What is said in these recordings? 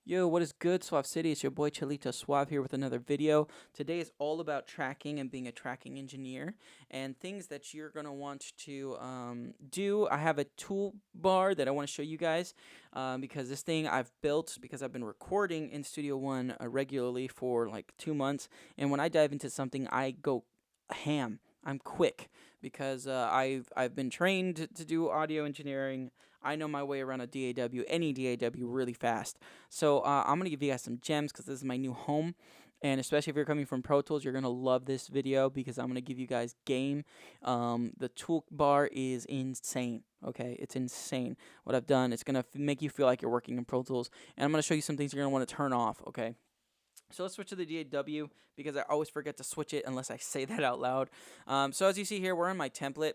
Yo, what is good, Suav City? It's your boy Chalito Suav here with another video. Today is all about tracking and being a tracking engineer and things that you're going to want to do. I have a toolbar that I want to show you guys because this thing I've built because I've been recording in Studio One regularly for like 2 months. And when I dive into something, I go ham. I'm quick because I've been trained to do audio engineering. I know my way around a DAW, any DAW, really fast. So I'm gonna give you guys some gems because this is my new home, and especially if you're coming from Pro Tools, you're gonna love this video because I'm gonna give you guys game. The toolbar is insane. Okay, it's insane. What I've done, it's gonna make you feel like you're working in Pro Tools, and I'm gonna show you some things you're gonna want to turn off. Okay. So let's switch to the DAW because I always forget to switch it unless I say that out loud. So as you see here, we're in my template,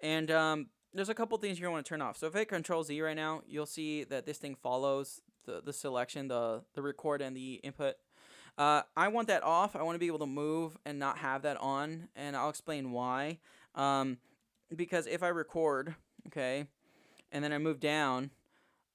and there's a couple things you're going to want to turn off. So if I hit Control Z right now, you'll see that this thing follows the selection, the record and the input. I want that off. I want to be able to move and not have that on, and I'll explain why. Because if I record, okay, and then I move down,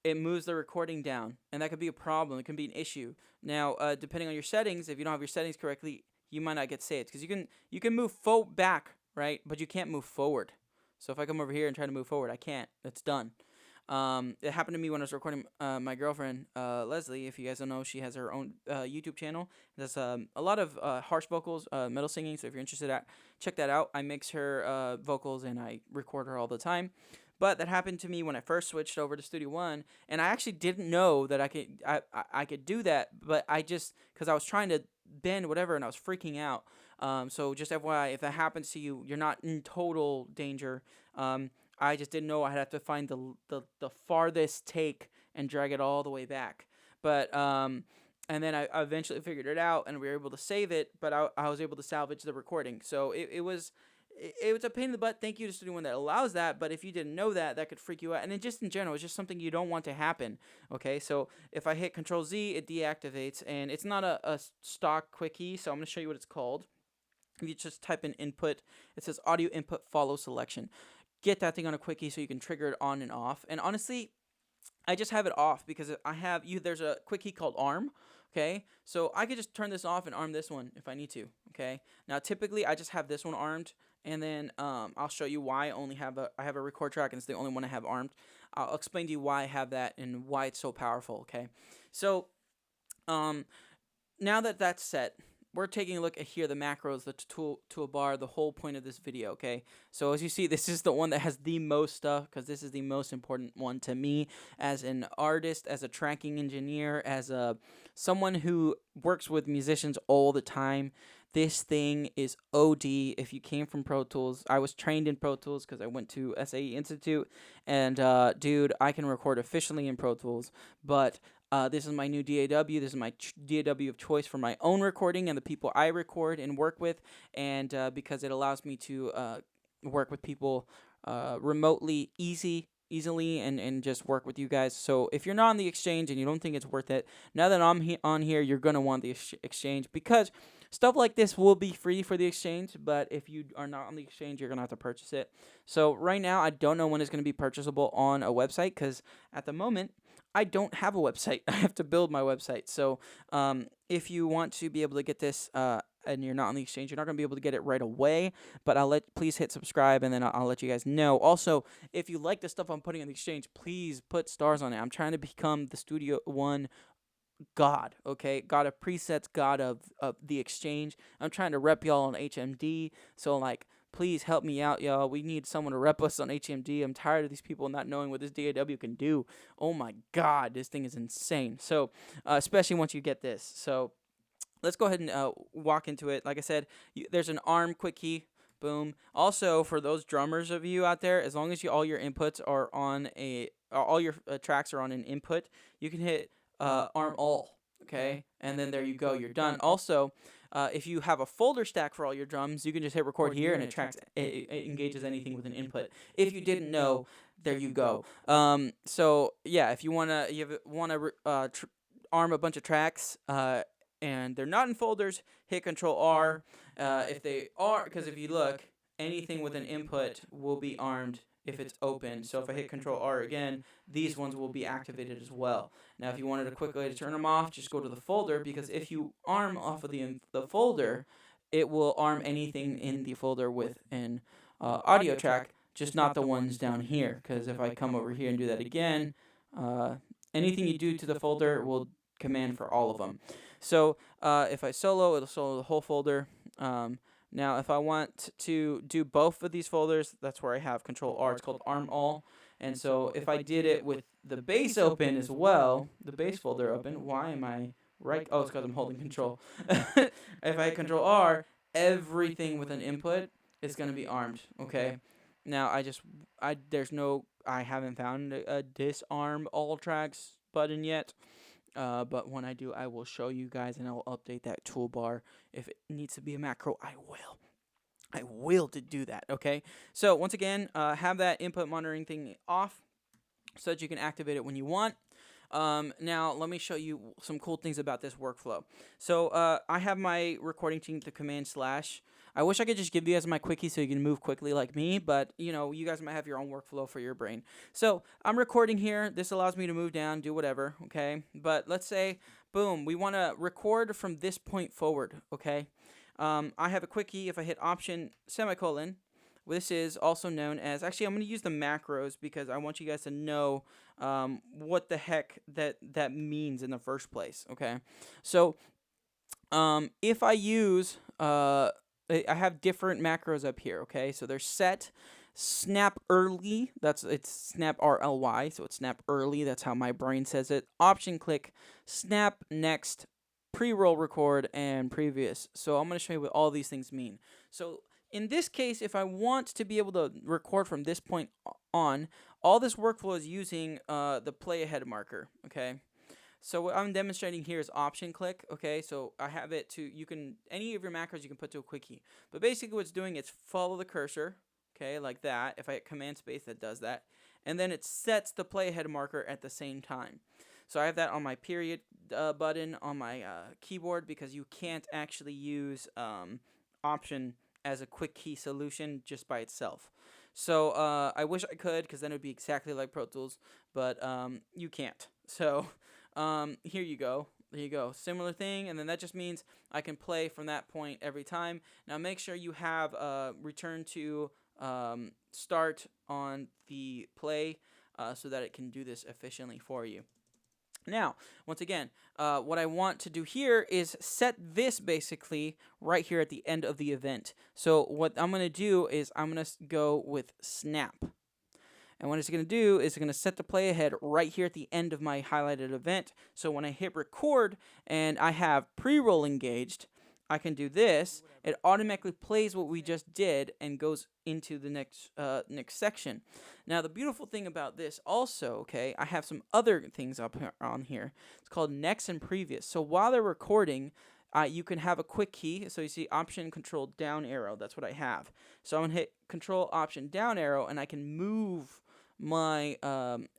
it moves the recording down, and that could be a problem. It can be an issue. Now, depending on your settings, if you don't have your settings correctly, you might not get saved because you can move back, right? But you can't move forward. So if I come over here and try to move forward, I can't. It's done. It happened to me when I was recording my girlfriend, Leslie. If you guys don't know, she has her own YouTube channel. There's a lot of harsh vocals, metal singing. So if you're interested, check that out. I mix her vocals and I record her all the time. But that happened to me when I first switched over to Studio One, and I actually didn't know that I could do that. But I just because I was trying to bend whatever, and I was freaking out. So just FYI, if that happens to you, you're not in total danger. I just didn't know I had to find the farthest take and drag it all the way back. But and then I eventually figured it out, and we were able to save it. But I was able to salvage the recording. So it was a pain in the butt. Thank you to Studio One that allows that. But if you didn't know that, that could freak you out. And it just in general, it's just something you don't want to happen. Okay, so if I hit Control Z, it deactivates, and it's not a stock quickie. So I'm gonna show you what it's called. If you just type in input, it says audio input follow selection. Get that thing on a quickie so you can trigger it on and off. And honestly, I just have it off because there's a quickie called arm. Okay, so I could just turn this off and arm this one if I need to. Okay, now typically I just have this one armed, and then I'll show you why I have a record track and it's the only one I have armed. I'll explain to you why I have that and why it's so powerful. Okay, so now that that's set, we're taking a look at here the macros, the toolbar, the whole point of this video. Okay, so as you see, this is the one that has the most stuff because this is the most important one to me as an artist, as a tracking engineer, as someone who works with musicians all the time. This thing is OD. If you came from Pro Tools, I was trained in Pro Tools because I went to SAE Institute, and dude, I can record efficiently in Pro Tools, but this is my new DAW. This is my DAW of choice for my own recording and the people I record and work with, and because it allows me to work with people remotely easily and just work with you guys. So if you're not on the exchange and you don't think it's worth it, now that I'm on here, you're going to want the exchange because stuff like this will be free for the exchange, but if you are not on the exchange, you're going to have to purchase it. So right now, I don't know when it's going to be purchasable on a website because at the moment, I don't have a website. I have to build my website. So if you want to be able to get this and you're not on the exchange, you're not going to be able to get it right away. But please hit subscribe, and then I'll let you guys know. Also, if you like the stuff I'm putting on the exchange, please put stars on it. I'm trying to become the Studio One god, okay? God of presets, god of the exchange. I'm trying to rep y'all on HMD. So, like, please help me out, y'all. We need someone to rep us on HMD. I'm tired of these people not knowing what this DAW can do. Oh my god, this thing is insane. So, especially once you get this. So, let's go ahead and walk into it. Like I said, there's an arm quick key. Boom. Also, for those drummers of you out there, as long as all your inputs are on all your tracks are on an input, you can hit arm all. Okay, and then there you go. You're done. Also, if you have a folder stack for all your drums, you can just hit record here, and it engages anything with an input. If you didn't know, there you go. So yeah, if you wanna arm a bunch of tracks, and they're not in folders, hit Control R. If they are, because if you look, anything with an input will be armed if it's open. So if I hit Control R again, these ones will be activated as well. Now, if you wanted a quick way to turn them off, just go to the folder, because if you arm off of the folder, it will arm anything in the folder with an audio track, just not the ones down here. Because if I come over here and do that again, anything you do to the folder will command for all of them. So if I solo, it'll solo the whole folder. Now, if I want to do both of these folders, that's where I have Control R. It's called Arm All. And so if I did it with the base open as well, the base folder open, why am I right? Oh, it's because I'm holding Control. If I hit Control R, everything with an input is going to be armed. Okay. Now, I haven't found a disarm all tracks button yet. But when I do, I will show you guys, and I will update that toolbar. If it needs to be a macro, I will to do that, okay? So once again, have that input monitoring thing off so that you can activate it when you want. Now, let me show you some cool things about this workflow. So I have my recording team, the command /. I wish I could just give you guys my quickie so you can move quickly like me, but, you know, you guys might have your own workflow for your brain. So I'm recording here. This allows me to move down, do whatever, okay? But let's say, boom, we want to record from this point forward, okay? I have a quickie. If I hit Option semicolon, this is also known as, actually, I'm going to use the macros because I want you guys to know what the heck that means in the first place, okay? So if I use, I have different macros up here, okay? So there's set, snap early, it's snap RLY, so it's snap early, that's how my brain says it. Option click, snap next, pre-roll record, and previous. So I'm going to show you what all these things mean. So in this case, if I want to be able to record from this point on, all this workflow is using the play ahead marker, okay? So what I'm demonstrating here is option click, okay? So I have it to, any of your macros you can put to a quickie. But basically what it's doing is follow the cursor, okay, like that. If I hit command space, that does that. And then it sets the play ahead marker at the same time. So I have that on my period button on my keyboard, because you can't actually use option as a quick key solution just by itself. So I wish I could, because then it would be exactly like Pro Tools, but you can't. So here you go. There you go. Similar thing, and then that just means I can play from that point every time. Now make sure you have return to start on the play so that it can do this efficiently for you. Now, once again, what I want to do here is set this basically right here at the end of the event. So what I'm going to do is I'm going to go with snap. And what it's going to do is it's going to set the play ahead right here at the end of my highlighted event. So when I hit record and I have pre-roll engaged, I can do this. It automatically plays what we just did and goes into the next section. Now, the beautiful thing about this also, okay, I have some other things up here, on here. It's called next and previous. So while they're recording, you can have a quick key. So you see Option Control down arrow. That's what I have. So I'm going to hit Control Option down arrow, and I can move my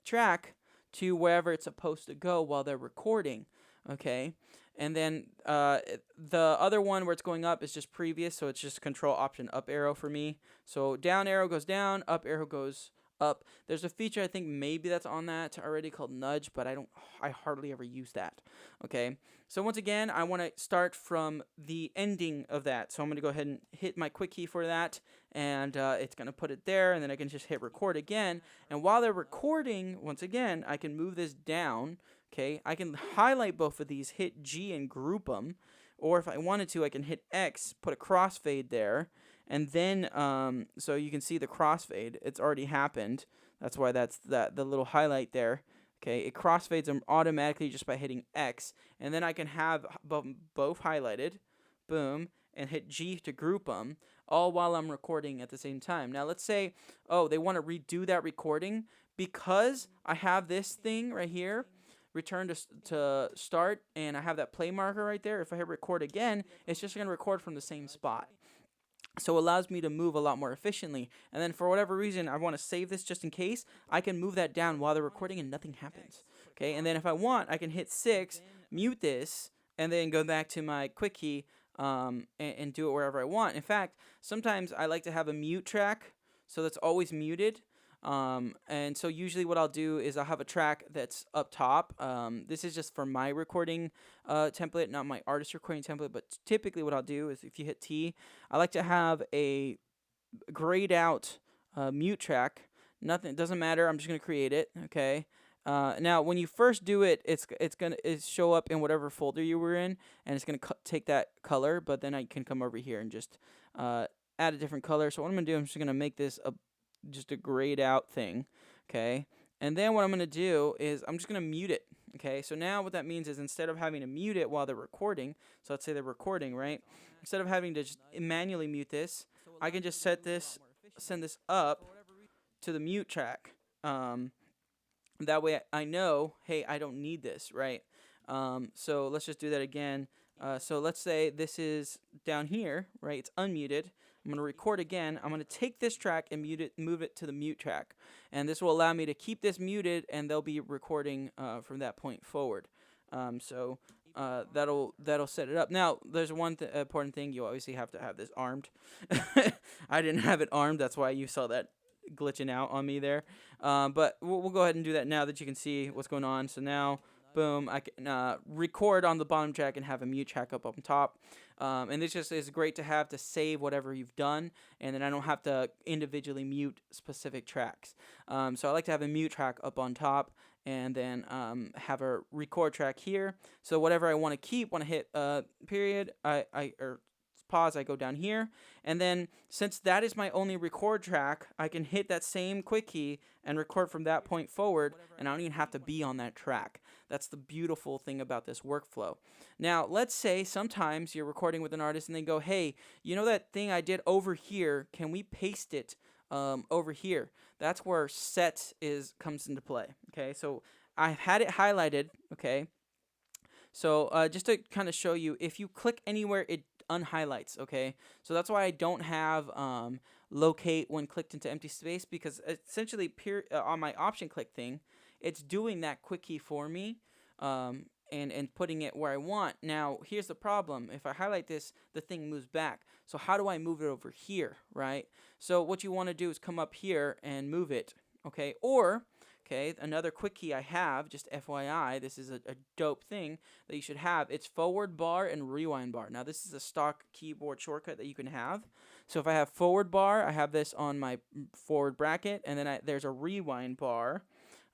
track to wherever it's supposed to go while they're recording, okay? And then the other one where it's going up is just previous, so it's just Control Option up arrow for me. So down arrow goes down, up arrow goes up. There's a feature I think maybe that's on that already called nudge, but I hardly ever use that, okay? So once again, I want to start from the ending of that. So I'm going to go ahead and hit my quick key for that, and it's going to put it there, and then I can just hit record again. And while they're recording, once again, I can move this down, okay? I can highlight both of these, hit G and group them, or if I wanted to, I can hit X, put a crossfade there, and then so you can see the crossfade. It's already happened. That's why that's the little highlight there. Okay, it crossfades them automatically just by hitting X, and then I can have both highlighted, boom, and hit G to group them, all while I'm recording at the same time. Now let's say, oh, they want to redo that recording. Because I have this thing right here, return to start, and I have that play marker right there. If I hit record again, it's just going to record from the same spot. So it allows me to move a lot more efficiently. And then for whatever reason, I want to save this just in case, I can move that down while they're recording and nothing happens. Okay, and then if I want, I can hit 6, mute this, and then go back to my quick key and do it wherever I want. In fact, sometimes I like to have a mute track, so that's always muted. And so usually what I'll do is I'll have a track that's up top. This is just for my recording template, not my artist recording template, but typically what I'll do is if you hit T, I like to have a grayed out mute track. Nothing, it doesn't matter. I'm just going to create it. Okay. Now, when you first do it, it's gonna show up in whatever folder you were in, and it's gonna take that color. But then I can come over here and just add a different color. So what I'm gonna do, I'm just gonna make this just a grayed out thing. Okay, and then what I'm gonna do is I'm just gonna mute it. Okay, so now what that means is instead of having to mute it while they're recording, so let's say they're recording, right? Instead of having to just manually mute this, I can just send this up to the mute track. That way I know, hey, I don't need this, right? So let's just do that again. So let's say this is down here, right? It's unmuted. I'm going to record again. I'm going to take this track and move it to the mute track. And this will allow me to keep this muted, and they'll be recording from that point forward. That'll set it up. Now, there's one important thing. You obviously have to have this armed. I didn't have it armed. That's why you saw that glitching out on me there. But we'll go ahead and do that now that you can see what's going on. So now, boom, I can record on the bottom track and have a mute track up on top. And this just is great to have to save whatever you've done, and then I don't have to individually mute specific tracks. So I like to have a mute track up on top, and then have a record track here. So whatever I want to keep, when I hit period, or pause, I go down here, and then since that is my only record track, I can hit that same quick key and record from that point forward, and I don't even have to be on that track. That's the beautiful thing about this workflow. Now, let's say sometimes you're recording with an artist and they go, hey, you know that thing I did over here, can we paste it over here? That's where set comes into play. Okay, so I've had it highlighted. Okay, so just to kind of show you, if you click anywhere, it unhighlights. Okay, so that's why I don't have locate when clicked into empty space, because essentially on my option click thing, it's doing that quick key for me, and putting it where I want. Now here's the problem: if I highlight this, the thing moves back. So how do I move it over here, right? So what you want to do is come up here and move it. Okay, or another quick key I have, just FYI, this is a dope thing that you should have. It's forward bar and rewind bar. Now, this is a stock keyboard shortcut that you can have. So if I have forward bar, I have this on my forward bracket, and then there's a rewind bar.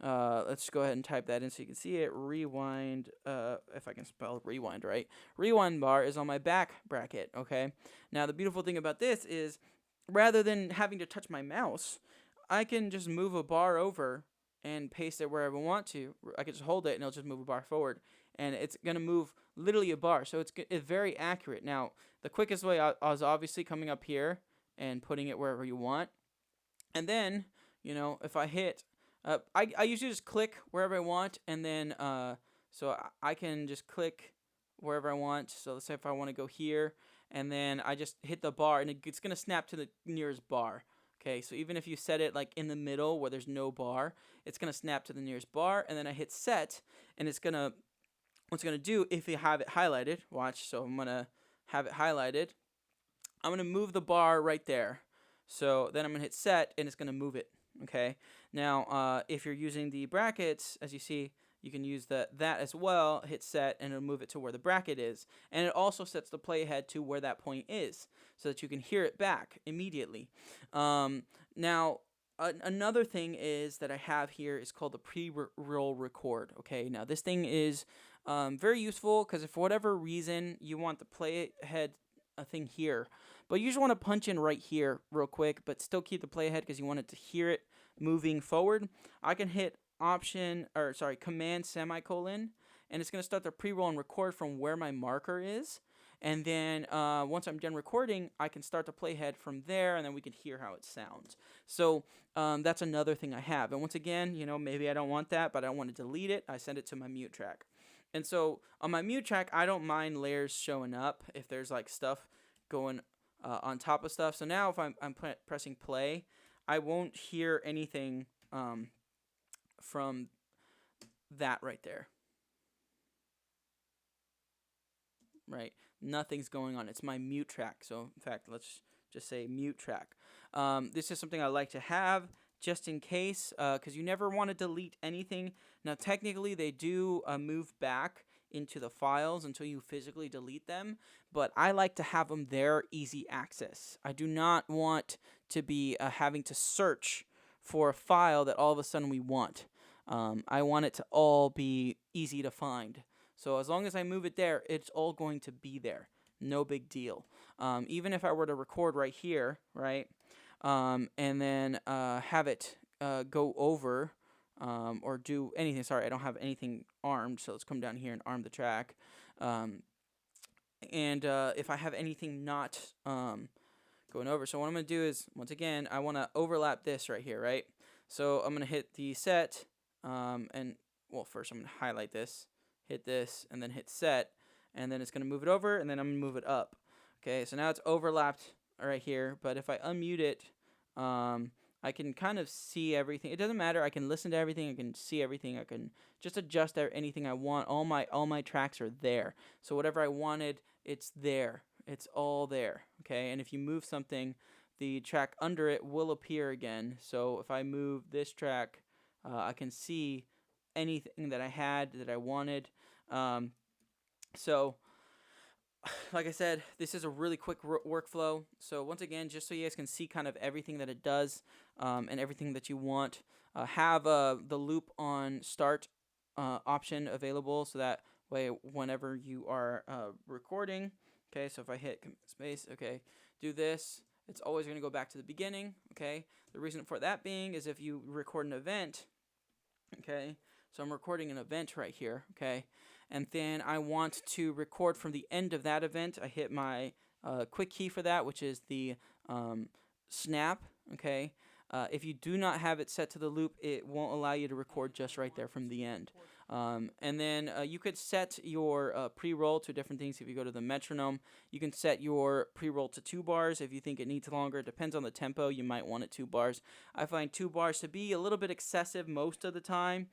Let's go ahead and type that in so you can see it. Rewind, if I can spell rewind right. Rewind bar is on my back bracket, okay? Now, the beautiful thing about this is, rather than having to touch my mouse, I can just move a bar over and paste it wherever I want to. I can just hold it and it'll just move a bar forward, and it's gonna move literally a bar. So it's very accurate. Now, the quickest way I was obviously coming up here and putting it wherever you want, and then if I hit, I usually just click wherever I want, and then so I can just click wherever I want. So let's say if I want to go here, and then I just hit the bar, and it's gonna snap to the nearest bar. Okay, so even if you set it like in the middle where there's no bar, it's gonna snap to the nearest bar, and then I hit set, and what's gonna do, if you have it highlighted, watch, so I'm gonna have it highlighted, I'm gonna move the bar right there. So then I'm gonna hit set, and it's gonna move it. Okay, now if you're using the brackets, as you see, you can use that as well, hit set, and it'll move it to where the bracket is. And it also sets the playhead to where that point is, so that you can hear it back immediately. Now, another thing is that I have here is called the pre-roll record. Okay, now this thing is very useful, because if for whatever reason you want the playhead thing here, but you just want to punch in right here real quick, but still keep the playhead because you want it to hear it moving forward, I can hit command semicolon, and it's going to start the pre-roll and record from where my marker is. And then once I'm done recording, I can start the playhead from there, and then we can hear how it sounds. So that's another thing I have. And once again, maybe I don't want that, but I don't want to delete it. I send it to my mute track. And so on my mute track, I don't mind layers showing up if there's like stuff going on top of stuff. So now if I'm pressing play, I won't hear anything from that right there. Right, nothing's going on. It's my mute track. So in fact, let's just say mute track. This is something I like to have, just in case, because you never want to delete anything. Now, technically, they do move back into the files until you physically delete them, but I like to have them there, easy access. I do not want to be having to search for a file that all of a sudden we want. I want it to all be easy to find. So as long as I move it there, it's all going to be there. No big deal. Even if I were to record right here, right, and then have it go over or do anything. Sorry, I don't have anything armed, so let's come down here and arm the track. And if I have anything not going over, so what I'm going to do is, once again, I want to overlap this right here, right? So I'm going to hit the set, and, well, first I'm going to highlight this, hit this, and then hit set, and then it's going to move it over, and then I'm going to move it up. Okay, so now it's overlapped right here, but if I unmute it, I can kind of see everything. It doesn't matter. I can listen to everything. I can see everything. I can just adjust anything I want. All my tracks are there. So whatever I wanted, it's there. It's all there. Okay, and if you move something, the track under it will appear again. So if I move this track, I can see anything that I had that I wanted. So like I said, this is a really quick workflow. So once again, just so you guys can see kind of everything that it does and everything that you want, have the loop on start option available, so that way whenever you are recording, okay, so if I hit space, okay, do this, it's always going to go back to the beginning, okay. The reason for that being is if you record an event, okay, so I'm recording an event right here, okay, and then I want to record from the end of that event. I hit my quick key for that, which is the snap, okay. If you do not have it set to the loop, it won't allow you to record just right there from the end. And then you could set your pre-roll to different things. If you go to the metronome, you can set your pre-roll to 2 bars. If you think it needs longer, it depends on the tempo, you might want it 2 bars. I find 2 bars to be a little bit excessive most of the time.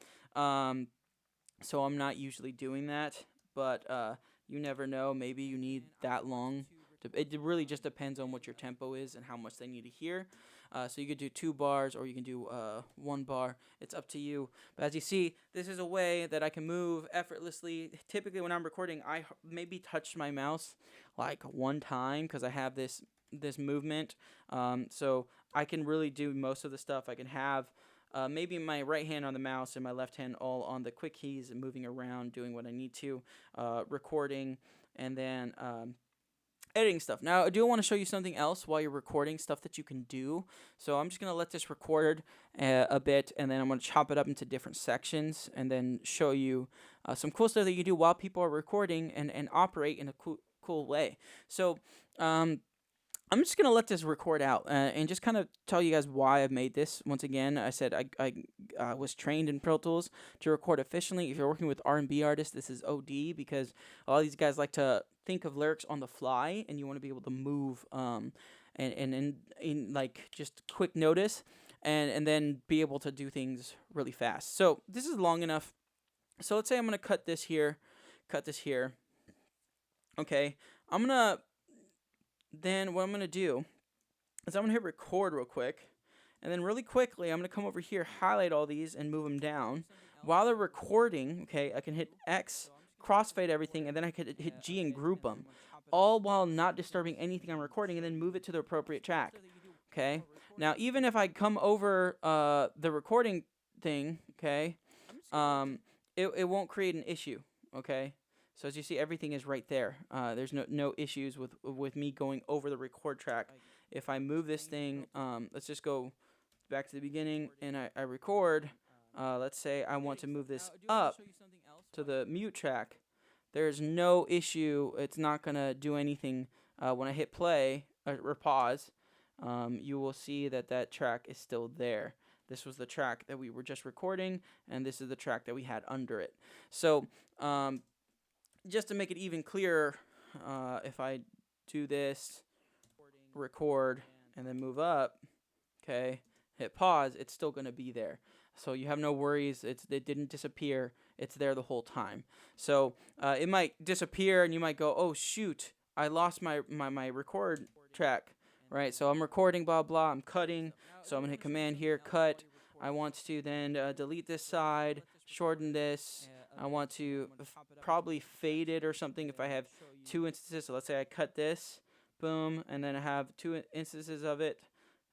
So I'm not usually doing that, but you never know. Maybe you need that long. It really just depends on what your tempo is and how much they need to hear. So you could do 2 bars or you can do 1 bar. It's up to you. But as you see, this is a way that I can move effortlessly. Typically when I'm recording, I maybe touch my mouse like 1 time because I have this movement. So I can really do most of the stuff. I can have maybe my right hand on the mouse and my left hand all on the quick keys and moving around, doing what I need to, recording, and then editing stuff. Now, I do want to show you something else while you're recording, stuff that you can do. So I'm just going to let this record a bit, and then I'm going to chop it up into different sections and then show you some cool stuff that you can do while people are recording and operate in a cool way. So I'm just going to let this record out and just kind of tell you guys why I've made this. Once again, I said I was trained in Pro Tools to record efficiently. If you're working with R&B artists, this is OD, because all these guys like to think of lyrics on the fly, and you want to be able to move and in like just quick notice and then be able to do things really fast. So this is long enough. So let's say I'm going to cut this here. Okay, then what I'm going to do is I'm going to hit record real quick, and then really quickly I'm going to come over here, highlight all these, and move them down. While they're recording, okay, I can hit X, crossfade everything, and then I could hit G and group them, all while not disturbing anything I'm recording, and then move it to the appropriate track, okay? Now, even if I come over the recording thing, okay, it won't create an issue, okay? So as you see, everything is right there. There's no issues with me going over the record track. If I move this thing, let's just go back to the beginning, and I record. Let's say I want to move this up to the mute track. There's no issue. It's not going to do anything. When I hit play or pause, you will see that track is still there. This was the track that we were just recording, and this is the track that we had under it. So just to make it even clearer, if I do this, record, and then move up, okay, hit pause, it's still going to be there. So you have no worries. It didn't disappear. It's there the whole time. So it might disappear, and you might go, oh, shoot, I lost my record track, right? So I'm recording, blah, blah, I'm cutting. So I'm going to hit command here, cut. I want to then delete this side, shorten this. I want to probably fade it or something if I have 2 instances. So let's say I cut this, boom, and then I have 2 instances of it.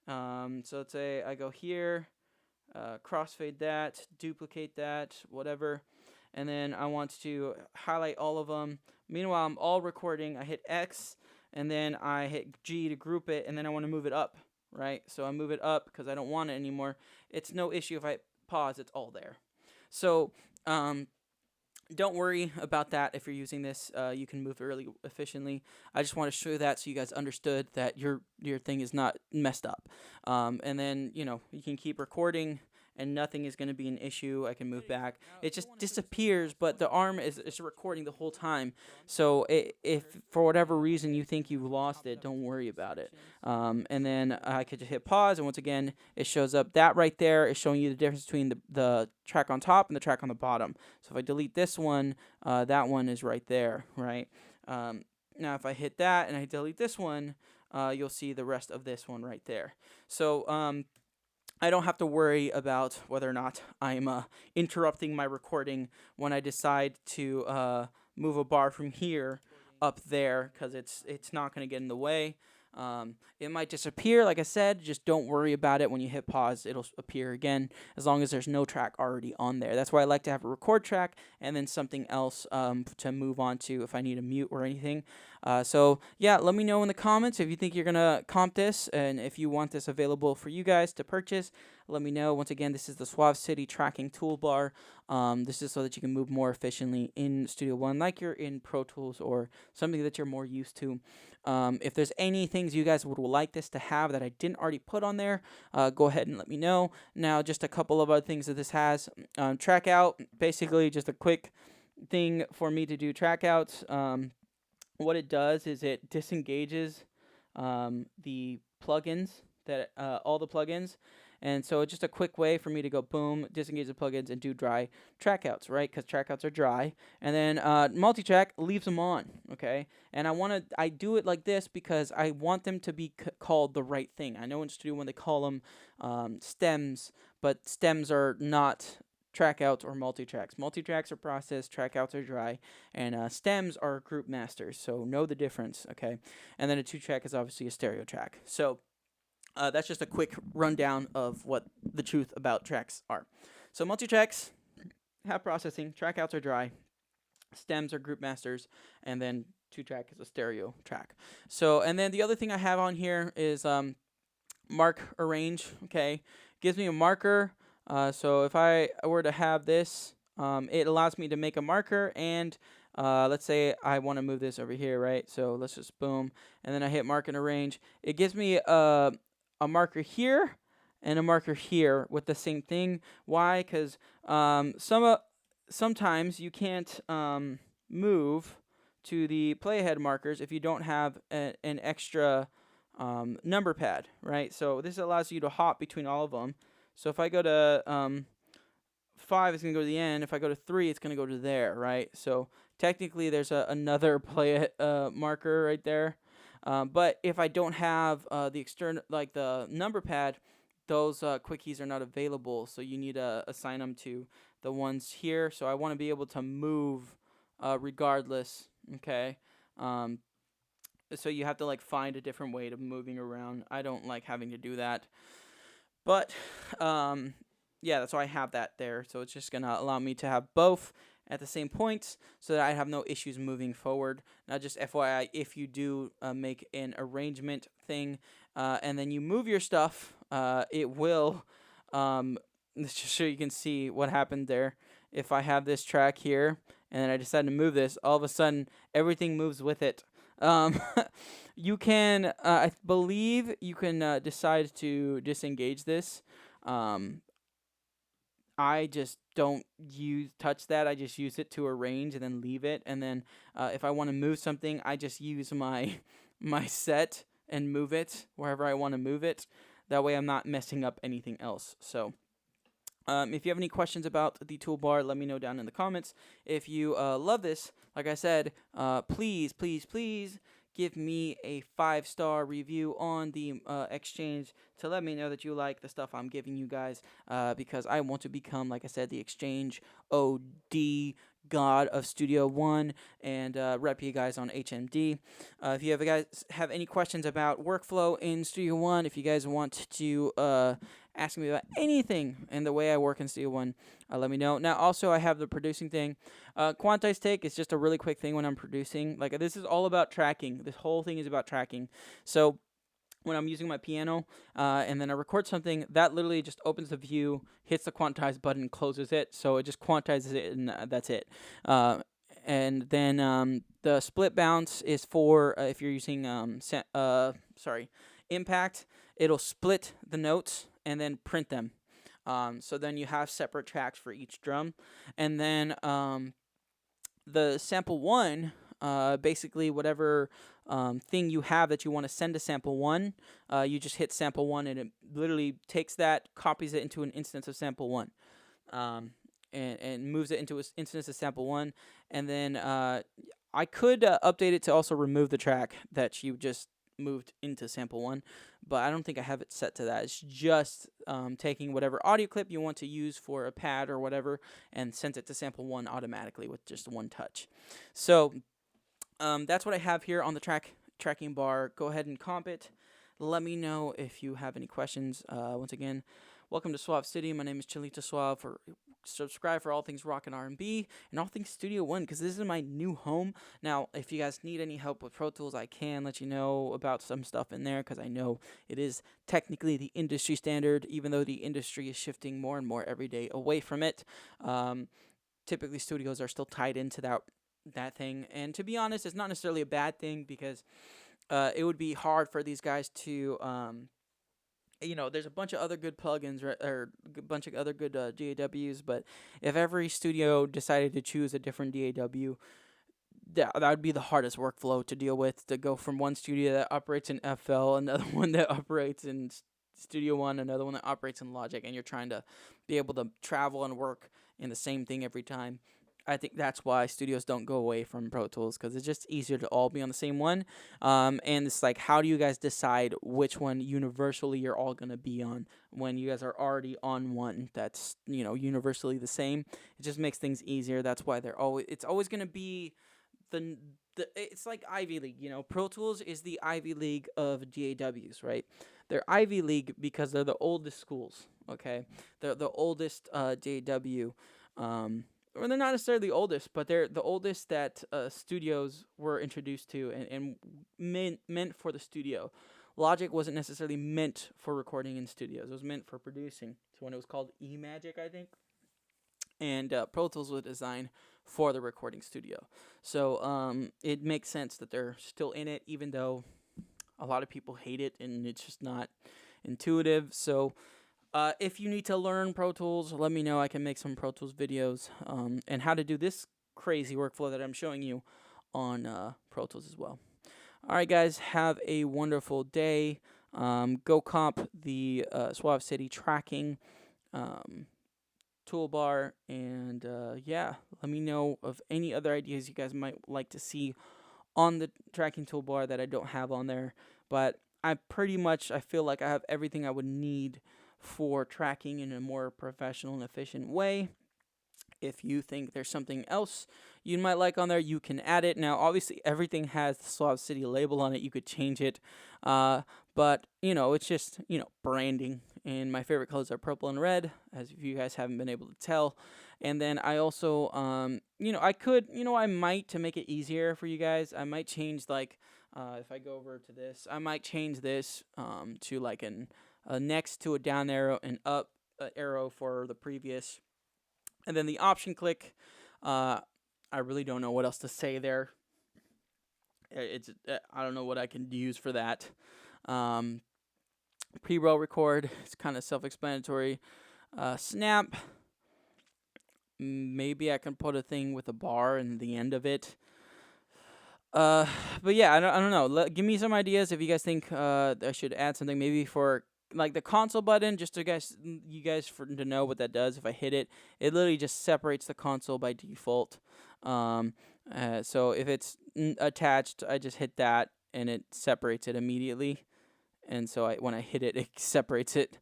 So let's say I go here, crossfade that, duplicate that, whatever. And then I want to highlight all of them. Meanwhile, I'm all recording. I hit X, and then I hit G to group it, and then I want to move it up, right? So I move it up because I don't want it anymore. It's no issue if I pause. It's all there. So don't worry about that if you're using this. You can move it really efficiently. I just want to show you that so you guys understood that your thing is not messed up. And then, you can keep recording and nothing is going to be an issue. I can move back. It just disappears, but the arm is recording the whole time. So if for whatever reason you think you've lost it, don't worry about it. And then I could just hit pause, and once again, it shows up. That right there is showing you the difference between the track on top and the track on the bottom. So if I delete this one, that one is right there, right? Now if I hit that and I delete this one, you'll see the rest of this one right there. So I don't have to worry about whether or not I'm interrupting my recording when I decide to move a bar from here up there, because it's not going to get in the way. It might disappear, like I said. Just don't worry about it. When you hit pause, it'll appear again, as long as there's no track already on there. That's why I like to have a record track and then something else to move on to if I need a mute or anything. So yeah, let me know in the comments if you think you're gonna comp this, and if you want this available for you guys to purchase. Let me know. Once again, this is the Suav City tracking toolbar. This is so that you can move more efficiently in Studio One, like you're in Pro Tools or something that you're more used to. If there's any things you guys would like this to have that I didn't already put on there, go ahead and let me know. Now, just a couple of other things that this has. Track out, basically just a quick thing for me to do track outs. What it does is it disengages the plugins, that all the plugins. And so it's just a quick way for me to go boom, disengage the plugins, and do dry trackouts, right? Because trackouts are dry. And then multi-track leaves them on, okay? And I do it like this because I want them to be called the right thing. I know in Studio One they call them stems, but stems are not trackouts or multi-tracks. Multi-tracks are processed, trackouts are dry, and stems are group masters. So know the difference, okay? And then a 2-track is obviously a stereo track. So that's just a quick rundown of what the truth about tracks are. So multi-tracks have processing, trackouts are dry, stems are group masters, and then 2-track is a stereo track. So, and then the other thing I have on here is mark arrange, okay? Gives me a marker. So if I were to have this, it allows me to make a marker, and let's say I want to move this over here, right? So let's just boom, and then I hit mark and arrange. It gives me a marker here and a marker here with the same thing. Why? Because sometimes you can't move to the playhead markers if you don't have an extra number pad, right? So this allows you to hop between all of them. So if I go to 5, it's going to go to the end. If I go to 3, it's going to go to there, right? So technically there's another play marker right there. But if I don't have the external, like the number pad, those quick keys are not available. So you need to assign them to the ones here. So I want to be able to move regardless, okay? So you have to like find a different way to moving around. I don't like having to do that. But yeah, that's why I have that there. So it's just going to allow me to have both at the same points so that I have no issues moving forward. Now, just FYI, if you do make an arrangement thing and then you move your stuff, it will, just so you can see what happened there. If I have this track here and then I decide to move this, all of a sudden everything moves with it. You can, I believe you can decide to disengage this. I just don't touch that. I just use it to arrange and then leave it. And then if I want to move something, I just use my set and move it wherever I want to move it. That way I'm not messing up anything else. So if you have any questions about the toolbar, let me know down in the comments. If you love this, like I said, please give me a 5-star review on the exchange to let me know that you like the stuff I'm giving you guys, because I want to become, like I said, the exchange OD god of Studio One and rep you guys on HMD. If you guys have any questions about workflow in Studio One, if you guys want to ask me about anything in the way I work in Studio One, let me know. Now, also, I have the producing thing. Quantize take is just a really quick thing when I'm producing. Like, this is all about tracking. This whole thing is about tracking. So when I'm using my piano and then I record something, that literally just opens the view, hits the quantize button, closes it. So it just quantizes it, and that's it. And then the split bounce is for if you're using impact. It'll split the notes and then print them. So then you have separate tracks for each drum. And then the sample one, basically whatever thing you have that you want to send to sample one, you just hit sample one, and it literally takes that, copies it into an instance of sample one, and moves it into an instance of sample one. And then I could update it to also remove the track that you just moved into sample one, but I don't think I have it set to that. It's just taking whatever audio clip you want to use for a pad or whatever and sends it to sample one automatically with just one touch. So that's what I have here on the tracking bar. Go ahead and comp it. Let me know if you have any questions. Once again, welcome to Suav City. My name is Chalita Suav. Subscribe for all things rock and R&B and all things Studio One, because this is my new home. Now, if you guys need any help with Pro Tools, I can let you know about some stuff in there, because I know it is technically the industry standard, even though the industry is shifting more and more every day away from it. Typically, studios are still tied into that thing, and to be honest, it's not necessarily a bad thing, because it would be hard for these guys to there's a bunch of other good plugins, or a bunch of other good DAWs, but if every studio decided to choose a different DAW, that would be the hardest workflow to deal with, to go from one studio that operates in FL, another one that operates in Studio One, another one that operates in Logic, and you're trying to be able to travel and work in the same thing every time. I think that's why studios don't go away from Pro Tools, because it's just easier to all be on the same one. And it's like, how do you guys decide which one universally you're all going to be on when you guys are already on one that's, universally the same? It just makes things easier. That's why it's always going to be it's like Ivy League, Pro Tools is the Ivy League of DAWs, right? They're Ivy League because they're the oldest schools, okay? They're the oldest DAW, or they're not necessarily the oldest, but they're the oldest that studios were introduced to and meant for the studio. Logic wasn't necessarily meant for recording in studios. It was meant for producing. So when it was called eMagic, I think. And Pro Tools was designed for the recording studio. So it makes sense that they're still in it, even though a lot of people hate it and it's just not intuitive. So if you need to learn Pro Tools, let me know. I can make some Pro Tools videos and how to do this crazy workflow that I'm showing you on Pro Tools as well. All right, guys, have a wonderful day. Go comp the Suav City tracking toolbar, and let me know of any other ideas you guys might like to see on the tracking toolbar that I don't have on there. But I feel like I have everything I would need for tracking in a more professional and efficient way. If you think there's something else you might like on there, you can add it. Now, obviously, everything has the Suav City label on it. You could change it, but it's just branding. And my favorite colors are purple and red, as if you guys haven't been able to tell. And then I also, I might, to make it easier for you guys, I might change if I go over to this, I might change this to like next to a down arrow and up arrow for the previous. And then the option click, I really don't know what else to say there. I don't know what I can use for that. Pre-roll record, it's kind of self-explanatory. Snap, maybe I can put a thing with a bar in the end of it. But yeah, I don't know. Give me some ideas if you guys think I should add something, maybe for like the console button, just to you guys to know what that does. If I hit it, it literally just separates the console by default. So if it's attached, I just hit that, and it separates it immediately. And so when I hit it, it separates it.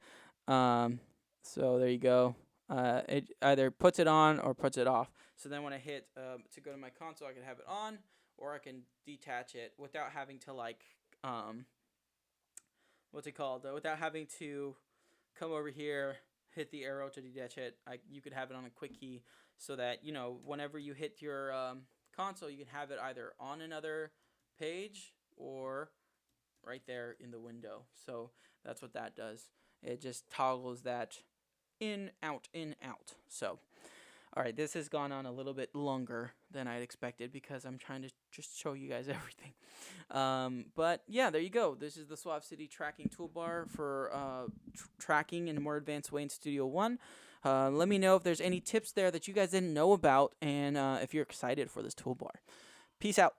So there you go. It either puts it on or puts it off. So then when I hit to go to my console, I can have it on, or I can detach it without having to what's it called? Without having to come over here, hit the arrow to detach it. You could have it on a quick key, so that whenever you hit your console, you can have it either on another page or right there in the window. So that's what that does. It just toggles that in, out, in, out. So, all right, this has gone on a little bit longer than I'd expected because I'm trying to just show you guys everything. But yeah, there you go. This is the Suav City tracking toolbar for tracking in a more advanced way in Studio One. Let me know if there's any tips there that you guys didn't know about, and if you're excited for this toolbar. Peace out.